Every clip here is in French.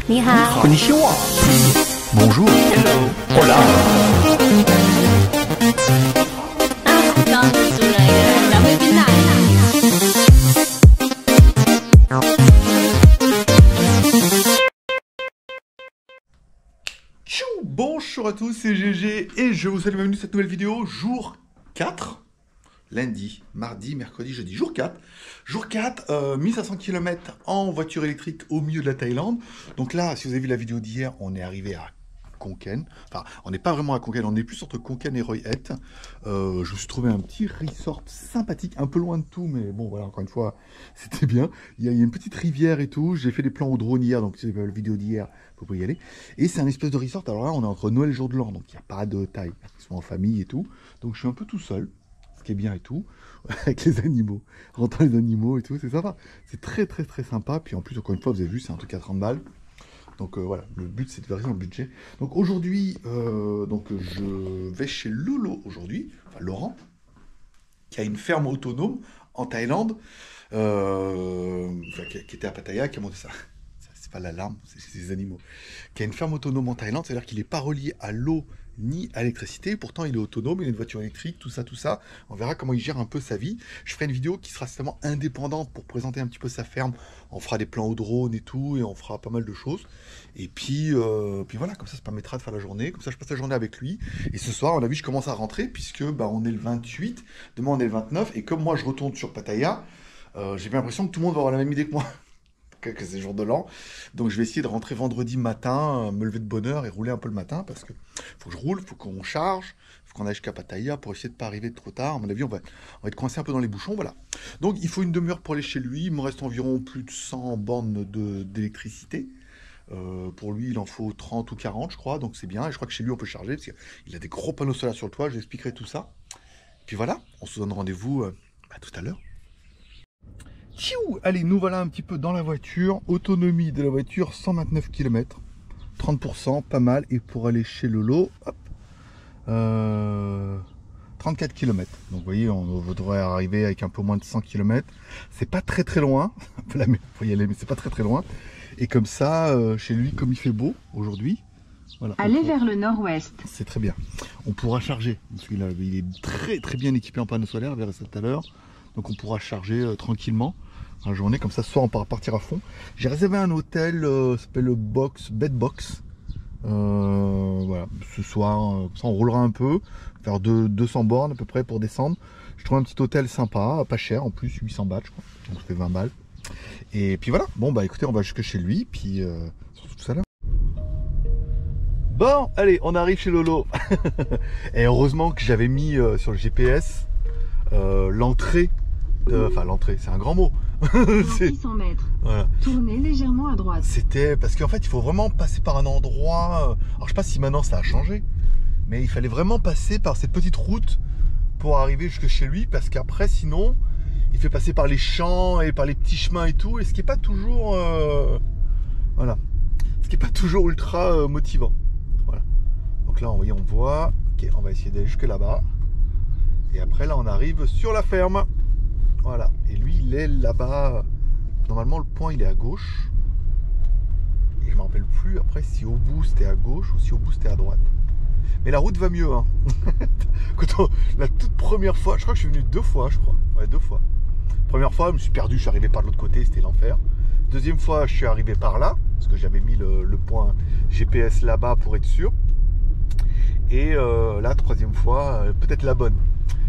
你好。Konnichiwa. Bonjour. Hello. Hola. 刚煮了一个蓝莓冰奶。Bonjour à tous, c'est GG et je vous salue, bienvenue dans cette nouvelle vidéo, jour 4, lundi, mardi, mercredi, jeudi, jour 4. Jour 4, 1500 km en voiture électrique au milieu de la Thaïlande. Donc là, si vous avez vu la vidéo d'hier, on est arrivé à Khon Kaen. Enfin, on n'est pas vraiment à Khon Kaen, on est plus entre Khon Kaen et Roi Et. Je me suis trouvé un petit resort sympathique, un peu loin de tout, mais bon, voilà, encore une fois, c'était bien. Il y a une petite rivière et tout. J'ai fait des plans au drone hier, donc si vous avez vu la vidéo d'hier, vous pouvez y aller. Et c'est un espèce de resort. Alors là, on est entre Noël et Jour de l'An, donc il n'y a pas de taille. Ils sont en famille et tout. Donc je suis un peu tout seul, ce qui est bien et tout, avec les animaux. Rentrant les animaux et tout, c'est sympa. C'est très sympa. Puis en plus, encore une fois, vous avez vu, c'est un truc à 30 balles. Donc voilà, le but c'est de varier dans le budget. Donc aujourd'hui, je vais chez Lolo aujourd'hui, enfin Laurent, qui a une ferme autonome en Thaïlande, qui était à Pattaya, qui a monté ça. C'est pas l'alarme, c'est les animaux. Qui a une ferme autonome en Thaïlande, c'est-à-dire qu'il n'est pas relié à l'eau ni à l'électricité, pourtant il est autonome, il a une voiture électrique, tout ça. On verra comment il gère un peu sa vie. Je ferai une vidéo qui sera certainement indépendante pour présenter un petit peu sa ferme. On fera des plans au drone et tout, et on fera pas mal de choses. Et puis voilà, comme ça permettra de faire la journée, comme ça je passe la journée avec lui. Et ce soir, on a vu, je commence à rentrer, puisque on est le 28, demain on est le 29, et comme moi je retourne sur Pattaya, j'ai bien l'impression que tout le monde va avoir la même idée que moi. Que c'est jour de l'an, donc je vais essayer de rentrer vendredi matin, me lever de bonne heure et rouler un peu le matin, parce que faut que je roule, faut qu'on charge, faut qu'on aille jusqu'à Pattaya pour essayer de pas arriver trop tard. À mon avis, on va être coincé un peu dans les bouchons, voilà. Donc il faut une demi-heure pour aller chez lui, il me reste environ plus de 100 bornes d'électricité. Pour lui, il en faut 30 ou 40, je crois, donc c'est bien. Et je crois que chez lui, on peut charger, parce qu'il a des gros panneaux solaires sur le toit, je vous expliquerai tout ça. Puis voilà, on se donne rendez-vous tout à l'heure. Allez, nous voilà un petit peu dans la voiture. Autonomie de la voiture, 129 km. 30%, pas mal. Et pour aller chez Lolo, hop, 34 km. Donc vous voyez, on devrait arriver avec un peu moins de 100 km. C'est pas très loin. Il faut y aller, mais c'est pas très loin. Et comme ça, chez lui, comme il fait beau aujourd'hui, voilà, allez vers le nord-ouest. c'est très bien. On pourra charger. Parce qu'il est très bien équipé en panneaux solaires, on verra ça tout à l'heure. Donc on pourra charger tranquillement la journée, comme ça ce soir on pourra partir à fond. J'ai réservé un hôtel, ça s'appelle le Bed Box. Voilà, ce soir, ça on roulera un peu, faire 200 bornes à peu près pour descendre. Je trouve un petit hôtel sympa, pas cher, en plus 800 bahts je crois, donc ça fait 20 balles. Et puis voilà, bon bah écoutez, on va jusque chez lui, puis surtout tout ça là. Bon, allez, on arrive chez Lolo. Et heureusement que j'avais mis sur le GPS l'entrée. Enfin, l'entrée, c'est un grand mot. 600 mètres. Voilà. Tournez légèrement à droite. C'était parce qu'en fait, il faut vraiment passer par un endroit. Alors, je sais pas si maintenant ça a changé, mais il fallait vraiment passer par cette petite route pour arriver jusque chez lui, parce qu'après, sinon, il fait passer par les champs et par les petits chemins et tout, et ce qui est pas toujours, voilà, ce qui est pas toujours ultra motivant. Voilà. Donc là, on voit. Ok, on va essayer d'aller jusque là-bas. Et après, là, on arrive sur la ferme. Voilà, et lui il est là-bas. Normalement le point il est à gauche. Et je me rappelle plus après si au bout c'était à gauche ou si au bout c'était à droite. Mais la route va mieux hein. La toute première fois, je crois que je suis venu 2 fois je crois. Ouais, 2 fois. Première fois je me suis perdu, je suis arrivé par l'autre côté, c'était l'enfer. Deuxième fois je suis arrivé par là, parce que j'avais mis le point GPS là-bas pour être sûr. Et la troisième fois, peut-être la bonne.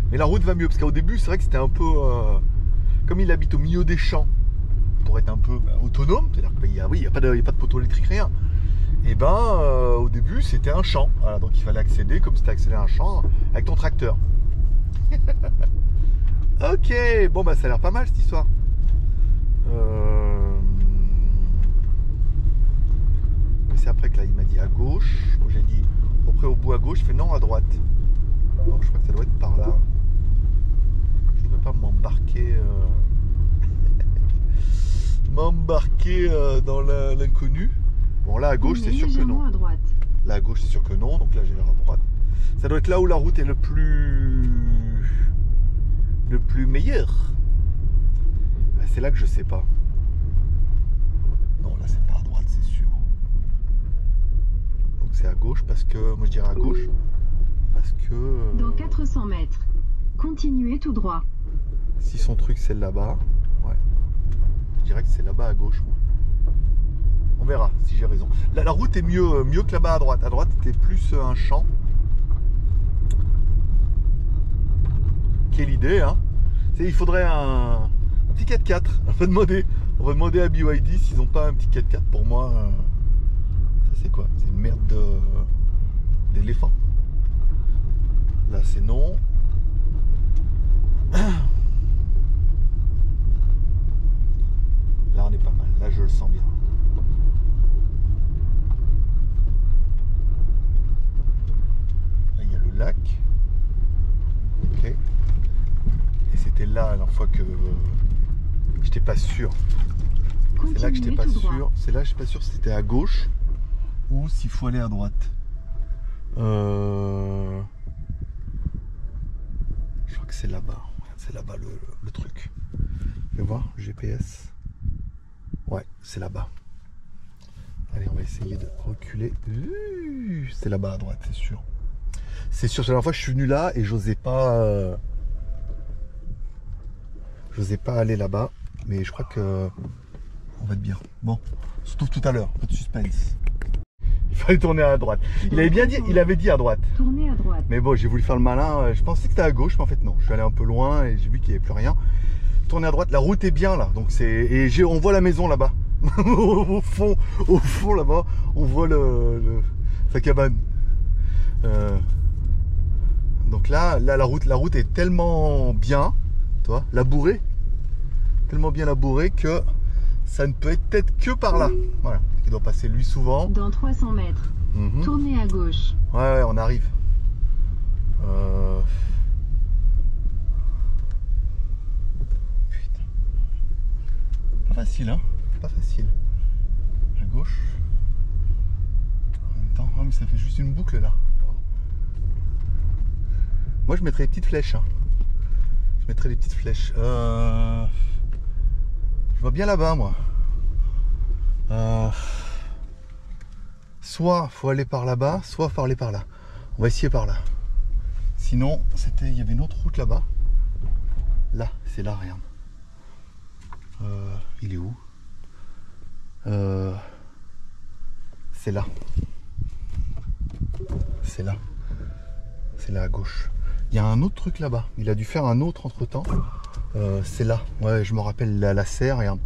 Mais la route va mieux, parce qu'au début, c'est vrai que c'était un peu... comme il habite au milieu des champs, pour être un peu autonome, c'est-à-dire qu'il n'y a pas de poteau électrique, rien. Et au début, c'était un champ. Voilà, donc il fallait accéder, comme c'était accéder à un champ, avec ton tracteur. Ok, bon ça a l'air pas mal cette histoire. C'est après que là, il m'a dit à gauche. J'ai dit, après au bout à gauche, il fait non, à droite. Donc je crois que ça doit être par là. Je ne devrais pas m'embarquer dans l'inconnu. Bon là à gauche c'est sûr que non. Là à gauche c'est sûr que non, donc là j'ai l'air à droite. Ça doit être là où la route est le plus meilleur. C'est là que je sais pas. Non là c'est pas à droite c'est sûr. gauche parce que... Moi je dirais à gauche. Parce que... Dans 400 mètres. Continuez tout droit. Si son truc c'est là-bas, ouais. Je dirais que c'est là-bas à gauche, moi. On verra si j'ai raison. La route est mieux que là-bas à droite. À droite, c'était plus un champ. Quelle idée, hein. Il faudrait un petit 4x4. On va demander à BYD s'ils n'ont pas un petit 4x4 pour moi. Ça c'est quoi? C'est une merde d'éléphant. Là c'est non. Là on est pas mal. Là je le sens bien. Là il y a le lac. Ok. Et c'était là la fois que j'étais pas sûr. C'est là que j'étais pas sûr. C'est là que j'étais pas sûr si c'était à gauche ou s'il faut aller à droite. Je crois que c'est là-bas. C'est là-bas le truc. Tu vas voir, GPS. Ouais, c'est là-bas. Allez, on va essayer de reculer. C'est là-bas à droite, c'est sûr. C'est sûr, la dernière fois je suis venu là et j'osais pas aller là-bas, mais je crois que on va être bien. Bon, on se retrouve tout à l'heure, un peu de suspense. Il fallait tourner à droite. Il avait dit à droite. Tournez à droite. Mais bon, j'ai voulu faire le malin, je pensais que c'était à gauche, mais en fait non. Je suis allé un peu loin et j'ai vu qu'il n'y avait plus rien. Tourner à droite, la route est bien là, donc on voit la maison là-bas. au fond là-bas, on voit sa cabane. Donc là la route est tellement bien, toi, labourée, tellement bien labourée que ça ne peut être peut-être que par là. Voilà, il doit passer lui souvent. Dans 300 mètres, tournez à gauche. Ouais, on arrive. Putain. Pas facile, hein. Pas facile. À gauche. En même temps, mais ça fait juste une boucle là. Moi je mettrais des petites flèches. Hein. Je mettrais des petites flèches. Je vois bien là-bas moi. Soit faut aller par là-bas, soit faut aller par là. On va essayer par là. Sinon, il y avait une autre route là-bas. Là, c'est là, regarde. Il est où? C'est là. C'est là. C'est là à gauche. Il y a un autre truc là-bas. Il a dû faire un autre entre-temps. C'est là. Ouais, je me rappelle la serre, regarde.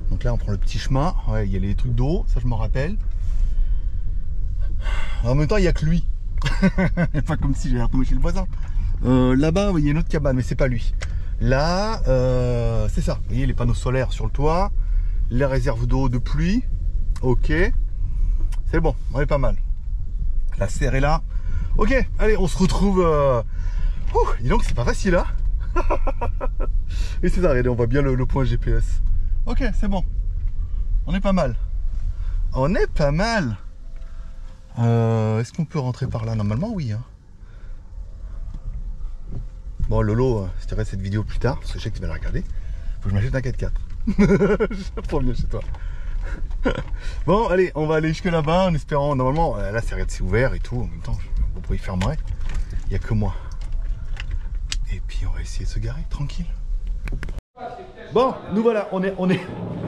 Donc là, on prend le petit chemin. Ouais, il y a les trucs d'eau, ça je me rappelle. En même temps, il n'y a que lui. Pas comme si j'allais retomber chez le voisin. Là-bas, il y a une autre cabane, mais c'est pas lui. Là, c'est ça. Vous voyez les panneaux solaires sur le toit, les réserves d'eau de pluie. Ok. C'est bon, on est pas mal. La serre est là. Ok, allez, on se retrouve. Dis donc, c'est pas facile, hein. Et c'est ça, regardez, on voit bien le point GPS. Ok, c'est bon. On est pas mal. On est pas mal. Est-ce qu'on peut rentrer par là? Normalement, oui. Hein. Bon, Lolo, je te cette vidéo plus tard, parce que je sais que tu vas la regarder. Faut que je m'achète un 4x4. Je prends bien chez toi. Bon, allez, on va aller jusque là-bas en espérant. Normalement, là, c'est ouvert et tout. En même temps, pourquoi il fermerait? Il n'y a que moi. Et puis, on va essayer de se garer tranquille. Bon, nous voilà, on est.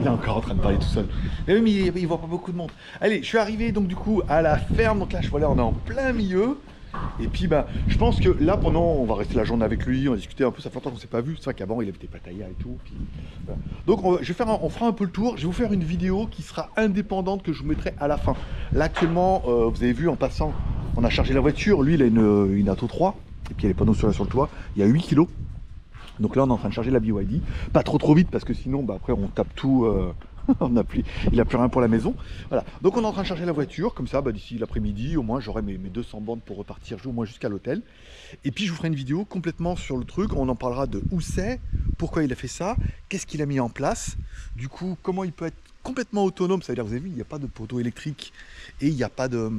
Il est encore en train de parler tout seul. Mais même il voit pas beaucoup de monde. Allez, je suis arrivé donc du coup à la ferme. Donc là, voilà, on est en plein milieu. Et puis bah, je pense que là, on va rester la journée avec lui, on va discuter un peu. Ça fait longtemps qu'on s'est pas vu. C'est vrai qu'avant il avait des patayas et tout. Puis, voilà. Donc on fera un peu le tour. Je vais vous faire une vidéo qui sera indépendante que je vous mettrai à la fin. Là actuellement, vous avez vu en passant, on a chargé la voiture. Lui, il a une Atto 3 et puis il y a les panneaux sur le toit. Il y a 8 kilos. Donc là on est en train de charger la BYD, pas trop vite parce que sinon bah, après on tape tout, il n'a plus rien pour la maison. Voilà, donc on est en train de charger la voiture, comme ça bah, d'ici l'après-midi au moins j'aurai mes 200 bandes pour repartir au moins jusqu'à l'hôtel. Et puis je vous ferai une vidéo complètement sur le truc, on en parlera de où c'est, pourquoi il a fait ça, qu'est-ce qu'il a mis en place, du coup comment il peut être complètement autonome, ça veut dire vous avez vu il n'y a pas de poteau électrique et il n'y a pas de...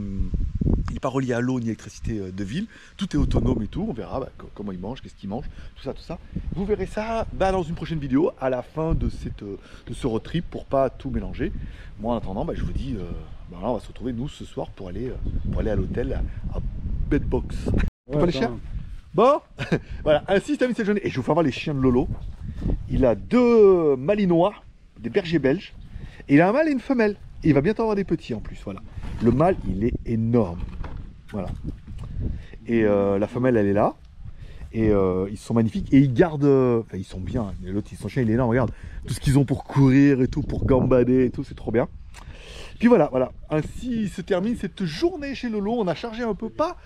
Il n'est pas relié à l'eau ni à l'électricité de ville, tout est autonome et tout, on verra bah, comment il mange, qu'est-ce qu'il mange, tout ça. Vous verrez ça bah, dans une prochaine vidéo à la fin de ce road trip pour pas tout mélanger. Moi en attendant, bah, je vous dis Bah là, on va se retrouver nous ce soir pour aller à l'hôtel à Bedbox. Pas les chiens. Bon, voilà, ainsi se termine cette journée. Et je vous fais voir les chiens de Lolo. Il a 2 malinois, des bergers belges. Et il a un mâle et une femelle. Et il va bientôt avoir des petits en plus, voilà. Le mâle, il est énorme. Voilà. Et la femelle, elle est là. Et ils sont magnifiques. Et ils gardent... Enfin, ils sont bien. L'autre, son chien, il est énorme. Regarde, tout ce qu'ils ont pour courir et tout, pour gambader et tout, c'est trop bien. Puis voilà, voilà. Ainsi se termine cette journée chez Lolo. On a chargé un peu, pas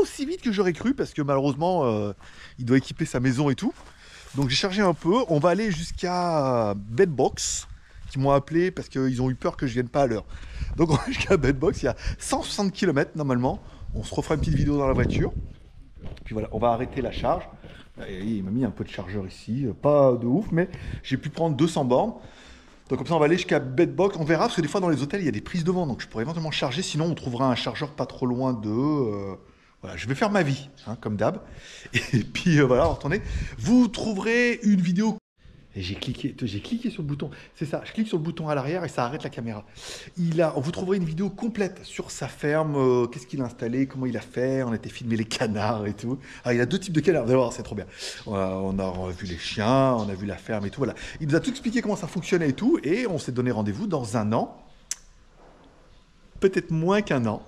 aussi vite que j'aurais cru, parce que malheureusement, il doit équiper sa maison et tout. Donc j'ai chargé un peu. On va aller jusqu'à Bedbox, qui m'ont appelé parce qu'ils ont eu peur que je vienne pas à l'heure. Donc on va jusqu'à Bedbox, il y a 160 km normalement. On se refera une petite vidéo dans la voiture. Puis voilà, on va arrêter la charge. Et il m'a mis un peu de chargeur ici, pas de ouf, mais j'ai pu prendre 200 bornes. Donc comme ça on va aller jusqu'à Bedbox, on verra, parce que des fois dans les hôtels il y a des prises de vent, donc je pourrais éventuellement charger, sinon on trouvera un chargeur pas trop loin de... Voilà, je vais faire ma vie, hein, comme d'hab. Et puis voilà, on va retourner. Vous trouverez une vidéo... Et j'ai cliqué sur le bouton, c'est ça, je clique sur le bouton à l'arrière et ça arrête la caméra. Vous trouverez une vidéo complète sur sa ferme, qu'est-ce qu'il a installé, comment il a fait, on a été filmer les canards et tout. Alors il a 2 types de canards, vous allez voir, c'est trop bien. On a vu les chiens, on a vu la ferme et tout, voilà. Il nous a tout expliqué comment ça fonctionnait et tout, et on s'est donné rendez-vous dans 1 an. Peut-être moins qu'1 an,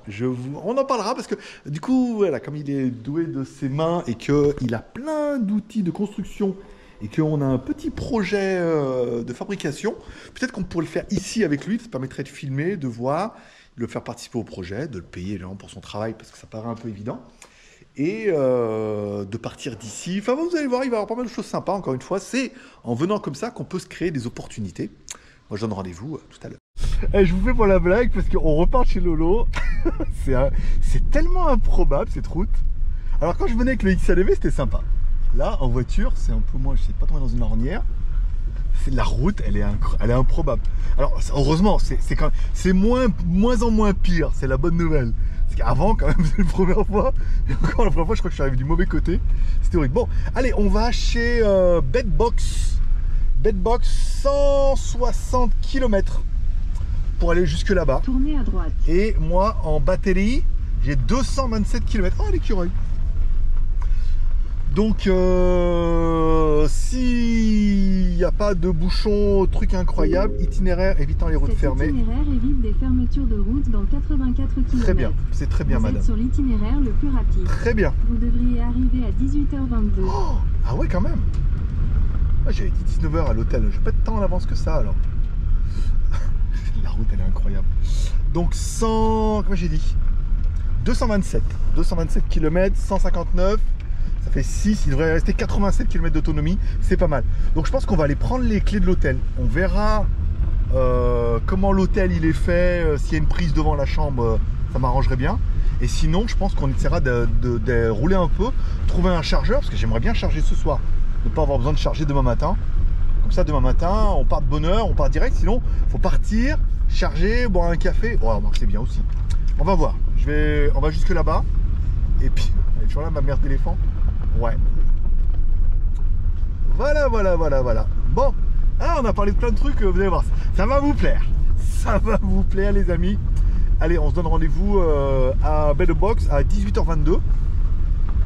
on en parlera parce que du coup, voilà, comme il est doué de ses mains et qu'il a plein d'outils de construction et qu'on a un petit projet de fabrication, peut-être qu'on pourrait le faire ici avec lui, ça permettrait de filmer, de voir, de le faire participer au projet, de le payer vraiment pour son travail, parce que ça paraît un peu évident, et de partir d'ici. Enfin, vous allez voir, il va y avoir pas mal de choses sympas, encore une fois, c'est en venant comme ça qu'on peut se créer des opportunités. Moi, je donne rendez-vous tout à l'heure. Et je vous fais pour la blague, parce qu'on repart chez Lolo, c'est tellement improbable cette route. Alors quand je venais avec le XLV, c'était sympa. Là, en voiture, c'est un peu moins, je sais pas tomber dans une ornière. La route, elle est improbable. Alors, heureusement, c'est moins en moins pire. C'est la bonne nouvelle. Parce qu'avant, quand même, c'est la première fois. Et encore la première fois, je crois que je suis arrivé du mauvais côté. C'était horrible. Bon, allez, on va chez Bedbox. Bedbox, 160 km pour aller jusque là-bas. Tournez à droite. Et moi, en batterie, j'ai 227 km. Oh, l'écureuil. Donc, s'il n'y a pas de bouchon, truc incroyable, itinéraire évitant les routes fermées. L'itinéraire évite des fermetures de route dans 84 km. Très bien, c'est très bien, Vous madame. êtes sur l'itinéraire le plus rapide. Très bien. Vous devriez arriver à 18h22. Oh, ah ouais, quand même. Ah, j'avais dit 19h à l'hôtel. Je n'ai pas de temps en avance que ça, alors. La route, elle est incroyable. Donc, comment j'ai dit 227 km, 159. Ça fait 6, il devrait rester 87 km d'autonomie, c'est pas mal. Donc je pense qu'on va aller prendre les clés de l'hôtel. On verra comment l'hôtel il est fait, s'il y a une prise devant la chambre, ça m'arrangerait bien. Et sinon, je pense qu'on essaiera de rouler un peu, trouver un chargeur, parce que j'aimerais bien charger ce soir. Ne pas avoir besoin de charger demain matin. Comme ça, demain matin, on part de bonne heure, on part direct. Sinon, il faut partir, charger, boire un café. Oh, c'est bien aussi. On va voir. On va jusque là-bas. Et puis, elle est toujours là, ma mère d'éléphant. Ouais. Voilà. Bon, on a parlé de plein de trucs, vous allez voir. Ça va vous plaire. Ça va vous plaire, les amis. Allez, on se donne rendez-vous à Bedbox à 18h22.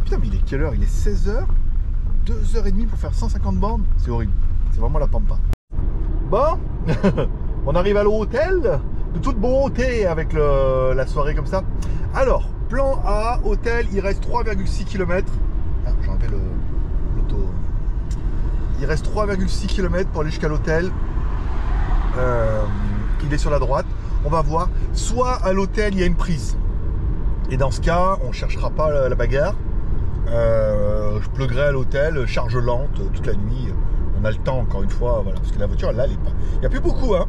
Putain, mais il est quelle heure? Il est 16h. 2h30 pour faire 150 bornes. C'est horrible. C'est vraiment la pampa. Bon, on arrive à l'hôtel. De toute beauté avec la soirée comme ça. Alors, plan A, hôtel, il reste 3,6 km. Ah, j'ai enlevé l'auto. Il reste 3,6 km pour aller jusqu'à l'hôtel. Il est sur la droite. On va voir. Soit à l'hôtel, il y a une prise. Et dans ce cas, on ne cherchera pas la bagarre. Je pluguerai à l'hôtel, charge lente toute la nuit. On a le temps, encore une fois. Voilà, parce que la voiture, là, il n'y a plus beaucoup. Hein.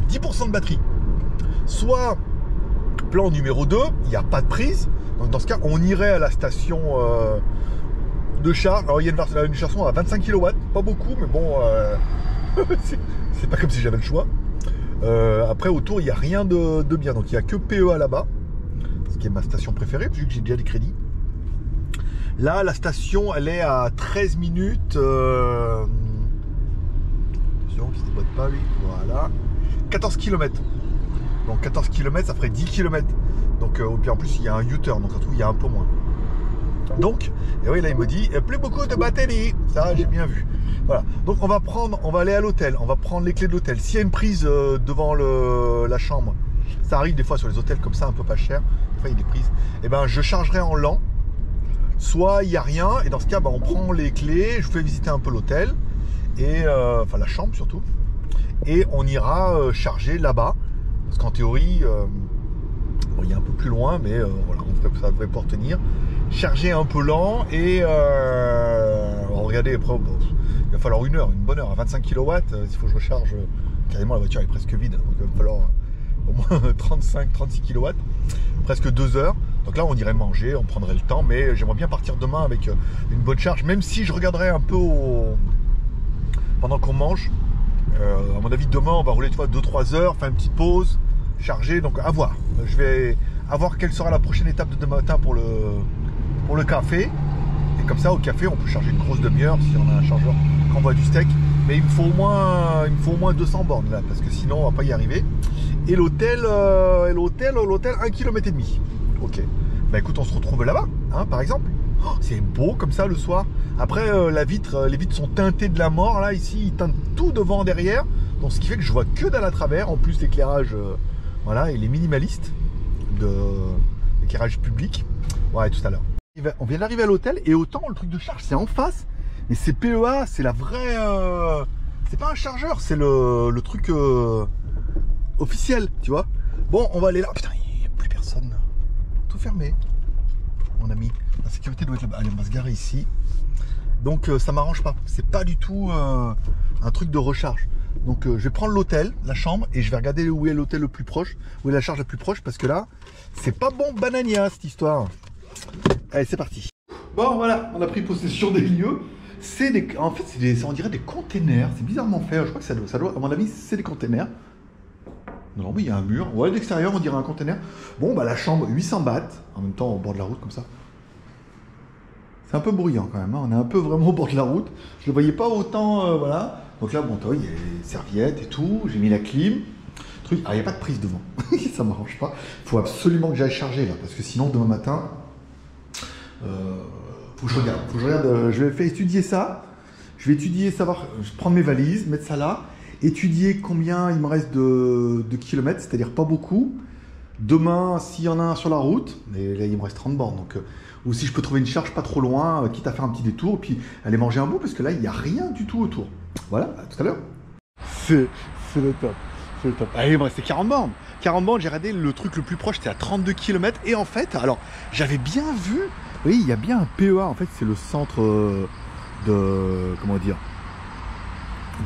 10% de batterie. Soit plan numéro 2, il n'y a pas de prise. Donc dans ce cas, on irait à la station de charge. Alors il y a une station à 25 kW, pas beaucoup, mais bon, c'est pas comme si j'avais le choix. Après, autour, il n'y a rien de bien. Donc il n'y a que PEA là-bas, ce qui est ma station préférée, vu que j'ai déjà des crédits. Là, la station, elle est à 13 minutes. Attention, qu'il ne se déboîte pas, lui. Voilà. 14 km. Donc 14 km, ça ferait 10 km. Donc, puis en plus, il y a un U-turn, donc ça se trouve, il y a un peu moins. Donc, et oui, là, il me dit, plus beaucoup de batterie. Ça, j'ai bien vu. Voilà. Donc, on va aller à l'hôtel. On va prendre les clés de l'hôtel. S'il y a une prise devant la chambre, ça arrive des fois sur les hôtels comme ça, un peu pas cher. Des fois, il y a des prises. Et ben, je chargerai en lent. Soit il n'y a rien. Et dans ce cas, ben, on prend les clés. Je vous fais visiter un peu l'hôtel. Et, enfin, la chambre surtout. Et on ira charger là-bas. Parce qu'en théorie, bon, il y a un peu plus loin, mais voilà, ça devrait pouvoir tenir. Charger un peu lent et regardez, après, bon, il va falloir une bonne heure, à 25 kW, il faut que je recharge, carrément la voiture est presque vide, donc il va falloir au moins 35-36 kW, presque 2 heures. Donc là on irait manger, on prendrait le temps, mais j'aimerais bien partir demain avec une bonne charge, même si je regarderai un peu pendant qu'on mange. À mon avis demain on va rouler 2-3 heures, faire une petite pause, charger, donc à voir. Je vais voir quelle sera la prochaine étape de demain matin pour le café. Et comme ça au café on peut charger une grosse demi-heure si on a un chargeur qui envoie du steak. Mais il me faut au moins 200 bornes là, parce que sinon on va pas y arriver. Et l'hôtel, 1,5 km. Ok. Bah écoute, on se retrouve là-bas, hein, par exemple. Oh, c'est beau comme ça le soir. Après les vitres sont teintées de la mort là, ici ils teintent tout devant, derrière. Donc ce qui fait que je vois que dalle à travers. En plus l'éclairage, voilà, il est minimaliste de l'éclairage public. Ouais, tout à l'heure. On vient d'arriver à l'hôtel et autant le truc de charge c'est en face, mais c'est PEA, c'est la vraie. C'est pas un chargeur, c'est le truc officiel, tu vois. Bon, on va aller là. Oh, putain, il n'y a plus personne. Tout fermé, mon ami. La sécurité doit être là-bas. Allez, on va se garer ici. Donc ça m'arrange pas. C'est pas du tout un truc de recharge. Donc je vais prendre l'hôtel, la chambre, et je vais regarder où est l'hôtel le plus proche, où est la charge la plus proche, parce que là, c'est pas bon banania cette histoire. Allez, c'est parti. Bon, voilà, on a pris possession des lieux. En fait, on dirait des containers. C'est bizarrement fait. Je crois que ça doit, à mon avis, c'est des containers. Non, mais il y a un mur. Ouais, d'extérieur, on dirait un container. Bon, bah la chambre, 800 bahts. En même temps, au bord de la route, comme ça. C'est un peu bruyant quand même. Hein. On est un peu vraiment au bord de la route. Je le voyais pas autant, voilà. Donc là, bon, il y a les serviettes et tout. J'ai mis la clim. Truc. Ah, il n'y a pas de prise devant. Ça m'arrange pas. Il faut absolument que j'aille charger là, parce que sinon, demain matin, faut que je regarde. Je vais faire étudier ça. Je vais étudier, savoir, prendre mes valises, mettre ça là, étudier combien il me reste de kilomètres, c'est-à-dire pas beaucoup. Demain, s'il y en a un sur la route, et là il me reste 30 bornes, donc ou si je peux trouver une charge pas trop loin, quitte à faire un petit détour, puis aller manger un bout, parce que là il n'y a rien du tout autour. Voilà, à tout à l'heure. C'est le top. C'est le top. Allez, il me restait 40 bornes. 40 bornes, j'ai regardé le truc le plus proche, c'était à 32 km. Et en fait, alors, j'avais bien vu, oui, il y a bien un PEA, en fait, c'est le centre de, comment dire,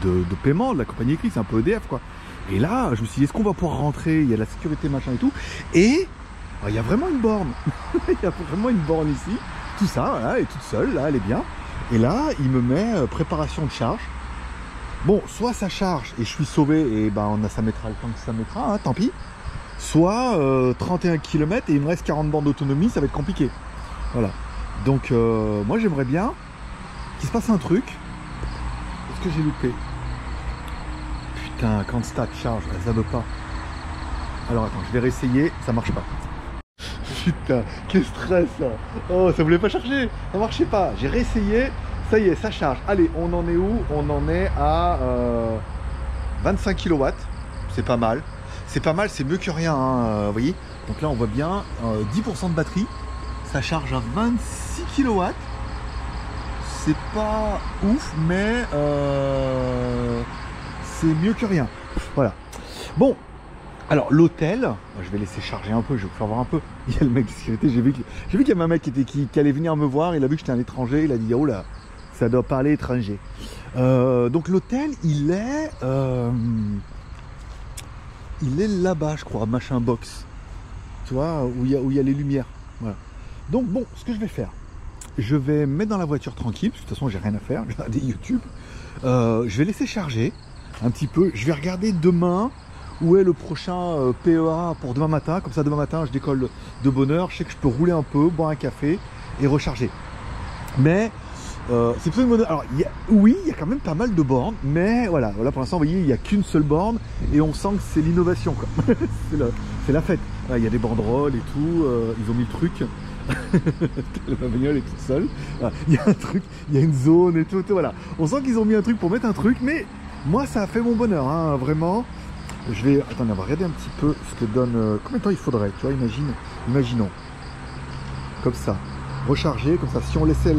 de paiement de la compagnie écrite, c'est un peu EDF, quoi. Et là, je me suis dit, est-ce qu'on va pouvoir rentrer? Il y a la sécurité, machin et tout. Et il y a vraiment une borne. Il y a vraiment une borne ici. Tout ça, voilà, elle est toute seule, là, elle est bien. Et là, il me met préparation de charge. Bon, soit ça charge et je suis sauvé et ben ça mettra le temps que ça mettra, hein, tant pis. Soit 31 km et il me reste 40 bornes d'autonomie, ça va être compliqué. Voilà. Donc moi j'aimerais bien qu'il se passe un truc. Est-ce que j'ai loupé? Putain, quand stat charge, ça veut pas. Alors attends, je vais réessayer, ça marche pas. Putain, quel stress ça. Oh, ça voulait pas charger, ça marchait pas. J'ai réessayé. Ça y est, ça charge. Allez, on en est où? On en est à 25 kW. C'est pas mal. C'est pas mal, c'est mieux que rien. Hein, vous voyez? Donc là, on voit bien 10% de batterie. Ça charge à 26 kW. C'est pas ouf, mais c'est mieux que rien. Voilà. Bon, alors l'hôtel, je vais laisser charger un peu, je vais vous faire voir un peu. Il y a le mec de sécurité, j'ai vu qu'il y avait un mec qui allait venir me voir. Il a vu que j'étais un étranger. Il a dit, oh là, ça doit parler étranger. Donc l'hôtel, il est là-bas, je crois, machin box. Tu vois, où il y a les lumières. Voilà. Donc bon, ce que je vais faire, je vais me mettre dans la voiture tranquille, parce que de toute façon, j'ai rien à faire. Je vais regarder YouTube. Je vais laisser charger un petit peu. Je vais regarder demain où est le prochain PEA pour demain matin. Comme ça, demain matin, je décolle de bonne heure. Je sais que je peux rouler un peu, boire un café et recharger. Mais c'est plutôt une bonne... Alors, oui, il y a quand même pas mal de bornes, mais voilà, pour l'instant, vous voyez, il n'y a qu'une seule borne et on sent que c'est l'innovation, quoi. c'est la fête. Il y a des banderoles et tout, ils ont mis le truc. La bagnole est toute seule. Il y a un truc, il y a une zone et tout, voilà. On sent qu'ils ont mis un truc pour mettre un truc, mais moi, ça a fait mon bonheur, hein, vraiment. Je vais... Attendez, on va regarder un petit peu ce que donne... Combien de temps il faudrait, tu vois, imaginons. Comme ça. Recharger, comme ça, si on laissait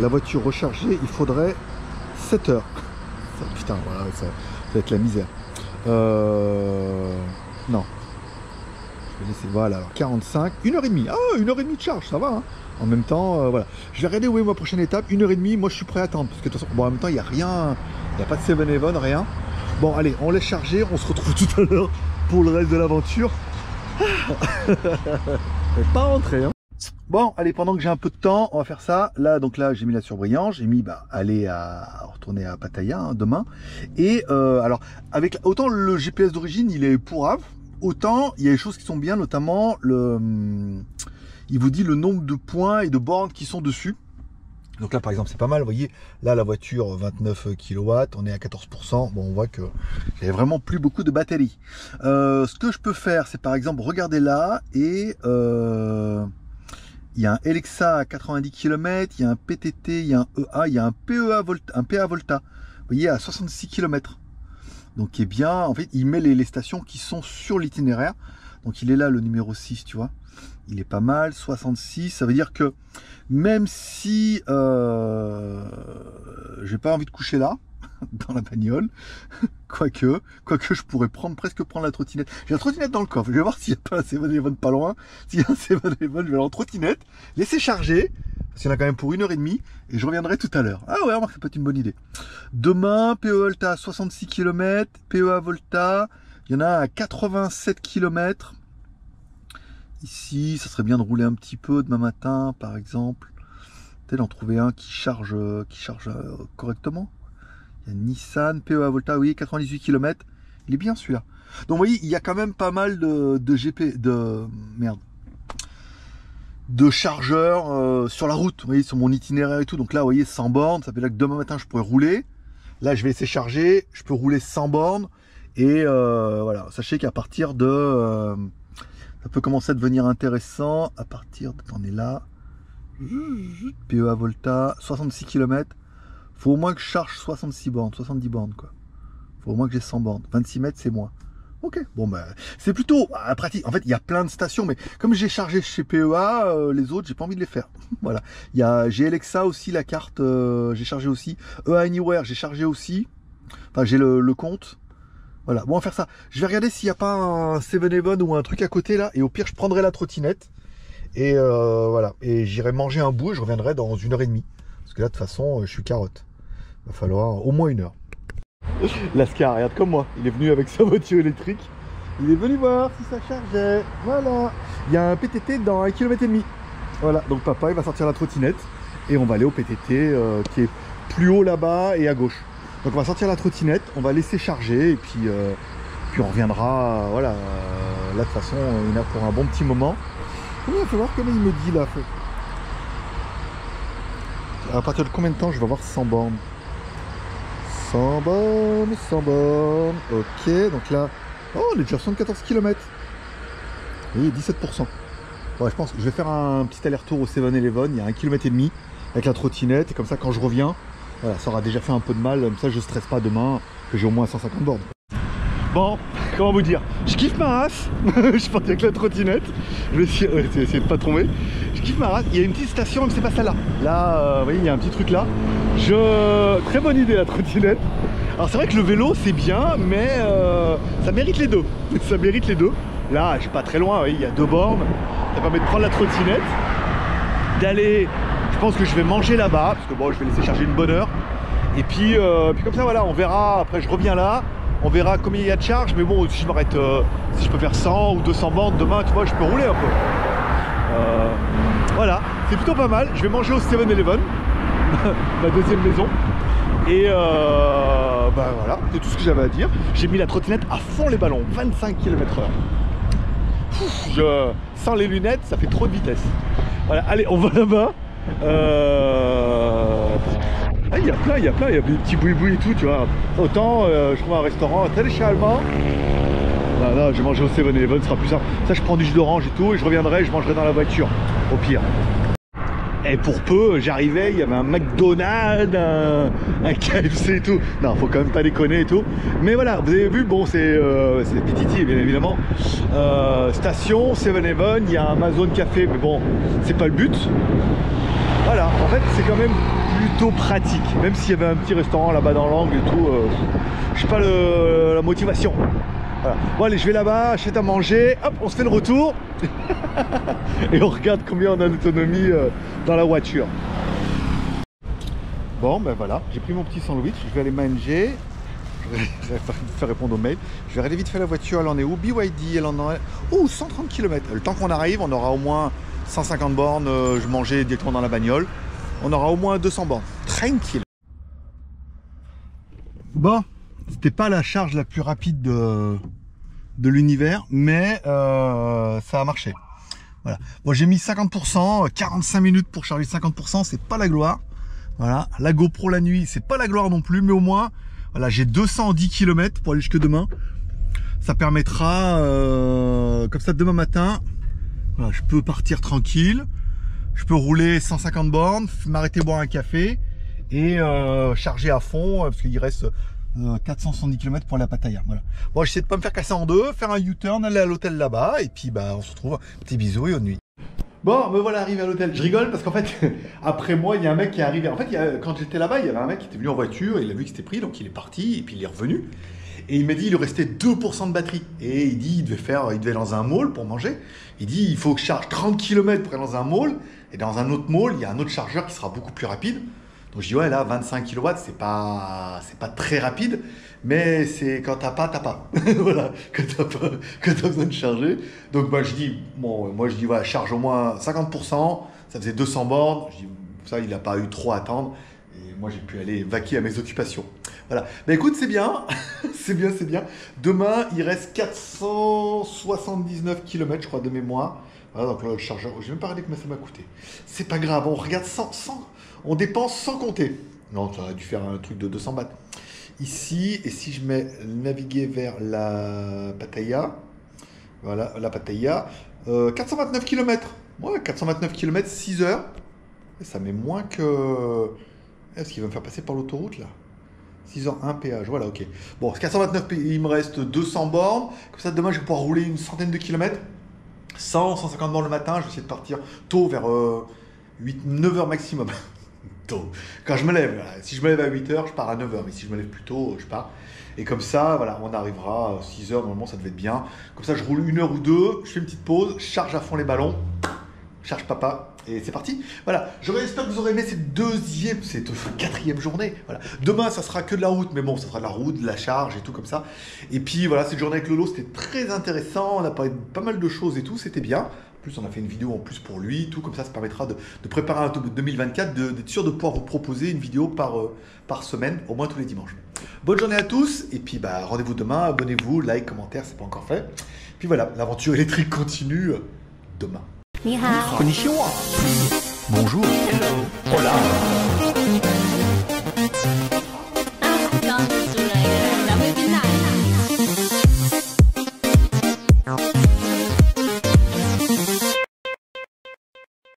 la voiture rechargée, il faudrait 7 heures. Putain, voilà, ça va être la misère. Non. Je vais laisser, voilà, alors 45, 1h30. Ah, 1h30 de charge, ça va. Hein. En même temps, voilà. Je vais regarder où est ma prochaine étape. 1h30, moi je suis prêt à attendre. Parce que de toute façon, bon, en même temps, il n'y a rien. Il n'y a pas de 7-Eleven, rien. Bon, allez, on laisse charger. On se retrouve tout à l'heure pour le reste de l'aventure. Pas rentrer, hein. Bon, allez, pendant que j'ai un peu de temps, on va faire ça. Là, donc là, j'ai mis la surbrillance, j'ai mis, retourner à Pattaya, hein, demain. Et alors, avec autant le GPS d'origine, il est pourrave, autant il y a des choses qui sont bien, notamment il vous dit le nombre de points et de bornes qui sont dessus. Donc là, par exemple, c'est pas mal. Vous voyez, là, la voiture 29 kW, on est à 14%. Bon, on voit que j'avais vraiment plus beaucoup de batterie. Ce que je peux faire, c'est par exemple, regarder là et il y a un Alexa à 90 km, il y a un PTT, il y a un EA, il y a un PA Volta. Vous voyez, à 66 km. Donc, qui est bien. En fait, il met les stations qui sont sur l'itinéraire. Donc, il est là, le numéro 6, tu vois. Il est pas mal, 66. Ça veut dire que même si j'ai pas envie de coucher là, dans la bagnole, quoique je pourrais presque prendre la trottinette. J'ai la trottinette dans le coffre. Je vais voir s'il n'y a pas un 7-Eleven pas loin. S'il y a un 7-Eleven, je vais aller en trottinette, laisser charger, parce qu'il y en a quand même pour 1h30, et je reviendrai tout à l'heure. Ah ouais, remarque, ça peut être une bonne idée. Demain, PEA Volta à 66 km, PEA Volta, il y en a à 87 km. Ici, ça serait bien de rouler un petit peu demain matin, par exemple. Peut-être en trouver un qui charge correctement. Il y a Nissan, PEA Volta, oui, 98 km. Il est bien celui-là. Donc vous voyez, il y a quand même pas mal de chargeurs sur la route, vous voyez, sur mon itinéraire et tout. Donc là, vous voyez, 100 bornes, ça veut dire que demain matin, je pourrais rouler. Là, je vais laisser charger, je peux rouler 100 bornes. Et voilà, sachez qu'à partir de... ça peut commencer à devenir intéressant à partir de... On est là. PEA Volta, 66 km. Faut au moins que je charge 66 bornes, 70 bornes quoi. Faut au moins que j'ai 100 bornes. 26 mètres, c'est moins. Ok, bon ben, c'est plutôt pratique. En fait, il y a plein de stations, mais comme j'ai chargé chez PEA, les autres, j'ai pas envie de les faire. Voilà. J'ai Alexa aussi, la carte, j'ai chargé aussi. EA Anywhere, j'ai chargé aussi. Enfin, j'ai le compte. Voilà, bon, on va faire ça. Je vais regarder s'il n'y a pas un 7-Eleven ou un truc à côté là. Et au pire, je prendrai la trottinette. Et voilà. Et j'irai manger un bout et je reviendrai dans 1h30. Parce que là, de toute façon, je suis carotte. Il va falloir au moins 1 heure. Lascar, regarde comme moi. Il est venu avec sa voiture électrique. Il est venu voir si ça chargeait. Voilà. Il y a un PTT dans 1,5 km. Voilà. Donc papa, il va sortir la trottinette. Et on va aller au PTT qui est plus haut là-bas et à gauche. Donc on va sortir la trottinette, on va laisser charger et puis on reviendra, voilà, là de toute façon il y en a pour un bon petit moment. Il va falloir comment il me dit là. À partir de combien de temps je vais avoir 100 bornes? 100 bornes, 100 bornes, ok, donc là, oh on est déjà 74 km. Vous voyez, 17%. Ouais, je pense que je vais faire un petit aller-retour au 7-Eleven, il y a 1,5 km avec la trottinette et comme ça quand je reviens, voilà, ça aura déjà fait un peu de mal, comme ça je stresse pas demain, que j'ai au moins 150 bornes. Bon, comment vous dire, je kiffe ma race, je suis parti avec la trottinette, je vais essayer de pas tomber, je kiffe ma race, il y a une petite station, mais c'est pas celle-là. Là, vous voyez, il y a un petit truc là, très bonne idée la trottinette. Alors c'est vrai que le vélo c'est bien, mais ça mérite les deux, ça mérite les deux. Là, je suis pas très loin, vous voyez, il y a 2 bornes, ça permet de prendre la trottinette, d'aller... Je pense que je vais manger là-bas, parce que bon, je vais laisser charger une bonne heure. Et puis comme ça, voilà, on verra. Après, je reviens là, on verra combien il y a de charge. Mais bon, si je m'arrête, si je peux faire 100 ou 200 bornes demain, tu vois, je peux rouler un peu. Voilà, c'est plutôt pas mal. Je vais manger au 7-Eleven, ma deuxième maison. Et bah voilà, c'est tout ce que j'avais à dire. J'ai mis la trottinette à fond les ballons, 25 km/h. Sans les lunettes, ça fait trop de vitesse. Voilà, allez, on va là-bas. Il y a plein, il y a des petits boui-boui et tout, tu vois. Autant, je trouve un restaurant très chez Allemand. Là, je vais manger au 7-Eleven, ce sera plus simple. Ça, je prends du jus d'orange et tout, et je reviendrai, je mangerai dans la voiture, au pire. Et pour peu, j'arrivais, il y avait un McDonald's, un KFC et tout. Non, faut quand même pas déconner et tout. Mais voilà, vous avez vu, bon, c'est Pititi, bien évidemment. Station, 7-Eleven, il y a Amazon Café, mais bon, c'est pas le but. Voilà, en fait, c'est quand même plutôt pratique. Même s'il y avait un petit restaurant là-bas dans l'angle et tout, je sais pas la motivation. Voilà. Bon allez, je vais là-bas, achète à manger, hop, on se fait le retour et on regarde combien on a d'autonomie dans la voiture. Bon ben voilà, j'ai pris mon petit sandwich, je vais aller manger, je vais faire répondre au mail. Je vais regarder vite fait la voiture, elle en est où? BYD, elle en est... Oh, 130 km. Le temps qu'on arrive, on aura au moins 150 bornes, je mangeais directement dans la bagnole. On aura au moins 200 bornes, tranquille. Bon, c'était pas la charge la plus rapide de l'univers, mais ça a marché. Voilà. Bon, j'ai mis 50%, 45 minutes pour charger 50%, c'est pas la gloire. Voilà, la GoPro la nuit, c'est pas la gloire non plus, mais au moins, voilà, j'ai 210 km pour aller jusque demain. Ça permettra, comme ça, demain matin, voilà, je peux partir tranquille. Je peux rouler 150 bornes, m'arrêter boire un café et charger à fond parce qu'il reste 470 km pour la Pattaya. Voilà. Bon, j'essaie de pas me faire casser en deux, faire un U-turn, aller à l'hôtel là-bas et puis bah on se retrouve. Petit bisou et bonne nuit. Bon, me voilà arrivé à l'hôtel. Je rigole parce qu'en fait, après moi, il y a un mec qui est arrivé. En fait, quand j'étais là-bas, il y avait un mec qui était venu en voiture, il a vu que c'était pris, donc il est parti et puis il est revenu. Et il m'a dit il lui restait 2% de batterie. Et il dit il devait dans un mall pour manger. Il dit il faut que je charge 30 km pour aller dans un mall. Et dans un autre mall, il y a un autre chargeur qui sera beaucoup plus rapide. Donc je dis ouais là 25 kW c'est pas très rapide. Mais c'est quand t'as pas. Voilà, quand t'as besoin de charger. Donc bah, je dis, bon, moi je dis ouais, charge au moins 50%, ça faisait 200 bornes. Je dis, ça il n'a pas eu trop à attendre. Et moi j'ai pu aller vaquer à mes occupations. Voilà. Bah écoute, c'est bien. c'est bien. Demain, il reste 479 km, je crois, de mémoire. Voilà, donc là, le chargeur, je n'ai même pas regardé combien ça m'a coûté. C'est pas grave, on regarde on dépense sans compter. Non, ça aurait dû faire un truc de 200 bahts. Ici, et si je mets naviguer vers la Pattaya, voilà, la Pattaya, 429 km. Ouais, 429 km, 6 heures. Et ça met moins que... Est-ce qu'il va me faire passer par l'autoroute là? 6h1 péage, voilà, ok. Bon, 429, il me reste 200 bornes. Comme ça, demain, je vais pouvoir rouler une centaine de kilomètres. 150 bornes le matin. Je vais essayer de partir tôt, vers 9h maximum. Tôt. Quand je me lève, si je me lève à 8h, je pars à 9h. Mais si je me lève plus tôt, je pars. Et comme ça, voilà, on arrivera à 6h. Normalement, ça devait être bien. Comme ça, je roule 1 heure ou 2. Je fais une petite pause. Je charge à fond les ballons. Charge papa. Et c'est parti. Voilà, j'espère que vous aurez aimé cette quatrième journée. Voilà. Demain, ça sera que de la route, mais bon, ça sera de la route, de la charge et tout comme ça. Et puis voilà, cette journée avec Lolo, c'était très intéressant. On a parlé de pas mal de choses et tout, c'était bien. En plus, on a fait une vidéo en plus pour lui, tout comme ça permettra de préparer un 2024, d'être sûr de pouvoir vous proposer une vidéo par semaine, au moins tous les dimanches. Bonne journée à tous, et puis bah, rendez-vous demain, abonnez-vous, like, commentaire, c'est pas encore fait. Puis voilà, l'aventure électrique continue demain. Ni hao. Konnichiwa. Bonjour. Hola.